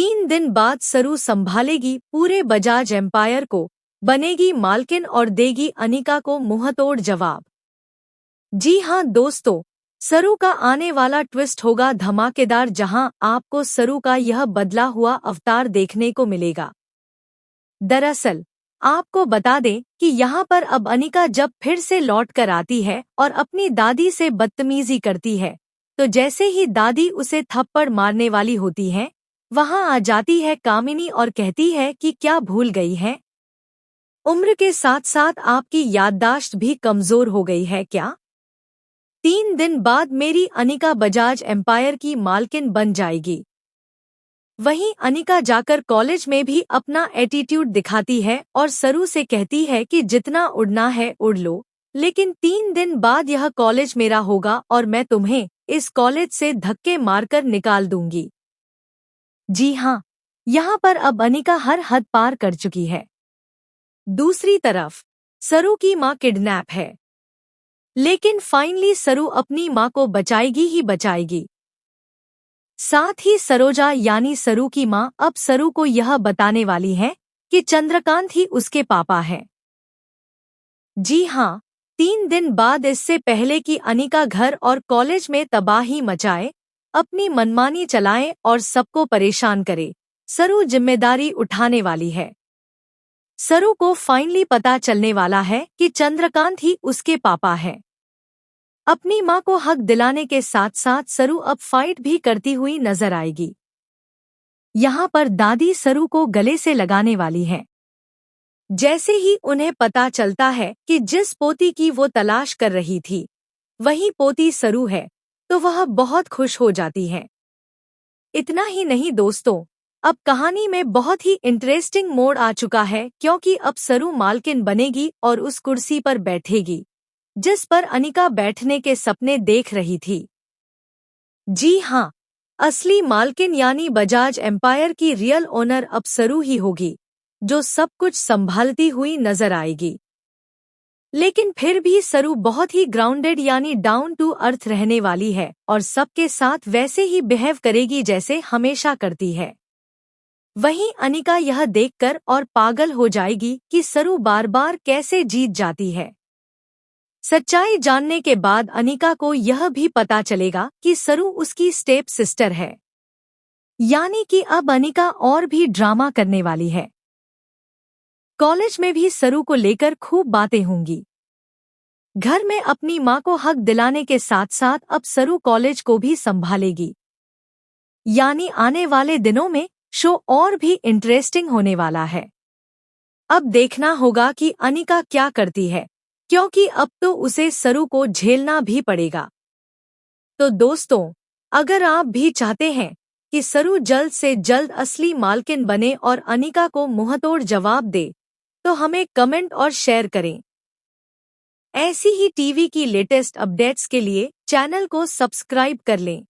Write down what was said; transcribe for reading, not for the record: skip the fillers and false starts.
3 दिन बाद सरू संभालेगी पूरे बजाज एम्पायर को, बनेगी मालकिन और देगी अनिका को मुंहतोड़ जवाब। जी हाँ दोस्तों, सरू का आने वाला ट्विस्ट होगा धमाकेदार, जहां आपको सरू का यह बदला हुआ अवतार देखने को मिलेगा। दरअसल आपको बता दें कि यहाँ पर अब अनिका जब फिर से लौट कर आती है और अपनी दादी से बदतमीजी करती है, तो जैसे ही दादी उसे थप्पड़ मारने वाली होती है, वहां आ जाती है कामिनी और कहती है कि क्या भूल गई है? उम्र के साथ साथ आपकी याददाश्त भी कमजोर हो गई है क्या? 3 दिन बाद मेरी अनिका बजाज एम्पायर की मालकिन बन जाएगी। वहीं अनिका जाकर कॉलेज में भी अपना एटीट्यूड दिखाती है और सरू से कहती है कि जितना उड़ना है उड़ लो, लेकिन 3 दिन बाद यह कॉलेज मेरा होगा और मैं तुम्हें इस कॉलेज से धक्के मारकर निकाल दूंगी। जी हाँ, यहाँ पर अब अनिका हर हद पार कर चुकी है। दूसरी तरफ सरू की माँ किडनैप है, लेकिन फाइनली सरू अपनी माँ को बचाएगी ही बचाएगी। साथ ही सरोजा यानी सरू की माँ अब सरू को यह बताने वाली है कि चंद्रकांत ही उसके पापा हैं। जी हाँ, 3 दिन बाद, इससे पहले कि अनिका घर और कॉलेज में तबाही मचाए, अपनी मनमानी चलाए और सबको परेशान करे, सरू जिम्मेदारी उठाने वाली है। सरू को फाइनली पता चलने वाला है कि चंद्रकांत ही उसके पापा हैं। अपनी माँ को हक दिलाने के साथ साथ सरू अब फाइट भी करती हुई नजर आएगी। यहाँ पर दादी सरू को गले से लगाने वाली है। जैसे ही उन्हें पता चलता है कि जिस पोती की वो तलाश कर रही थी वही पोती सरू है, तो वह बहुत खुश हो जाती है। इतना ही नहीं दोस्तों, अब कहानी में बहुत ही इंटरेस्टिंग मोड़ आ चुका है, क्योंकि अब सरू मालकिन बनेगी और उस कुर्सी पर बैठेगी जिस पर अनिका बैठने के सपने देख रही थी। जी हाँ, असली मालकिन यानी बजाज एम्पायर की रियल ओनर अब सरू ही होगी, जो सब कुछ संभालती हुई नजर आएगी। लेकिन फिर भी सरू बहुत ही ग्राउंडेड यानी डाउन टू अर्थ रहने वाली है और सबके साथ वैसे ही बिहेव करेगी जैसे हमेशा करती है। वहीं अनिका यह देखकर और पागल हो जाएगी कि सरू बार बार कैसे जीत जाती है। सच्चाई जानने के बाद अनिका को यह भी पता चलेगा कि सरू उसकी स्टेप सिस्टर है, यानी कि अब अनिका और भी ड्रामा करने वाली है। कॉलेज में भी सरू को लेकर खूब बातें होंगी। घर में अपनी माँ को हक दिलाने के साथ साथ अब सरू कॉलेज को भी संभालेगी, यानी आने वाले दिनों में शो और भी इंटरेस्टिंग होने वाला है। अब देखना होगा कि अनिका क्या करती है, क्योंकि अब तो उसे सरू को झेलना भी पड़ेगा। तो दोस्तों, अगर आप भी चाहते हैं कि सरू जल्द से जल्द असली मालकिन बने और अनिका को मुंहतोड़ जवाब दे, तो हमें कमेंट और शेयर करें। ऐसी ही टीवी की लेटेस्ट अपडेट्स के लिए चैनल को सब्सक्राइब कर लें।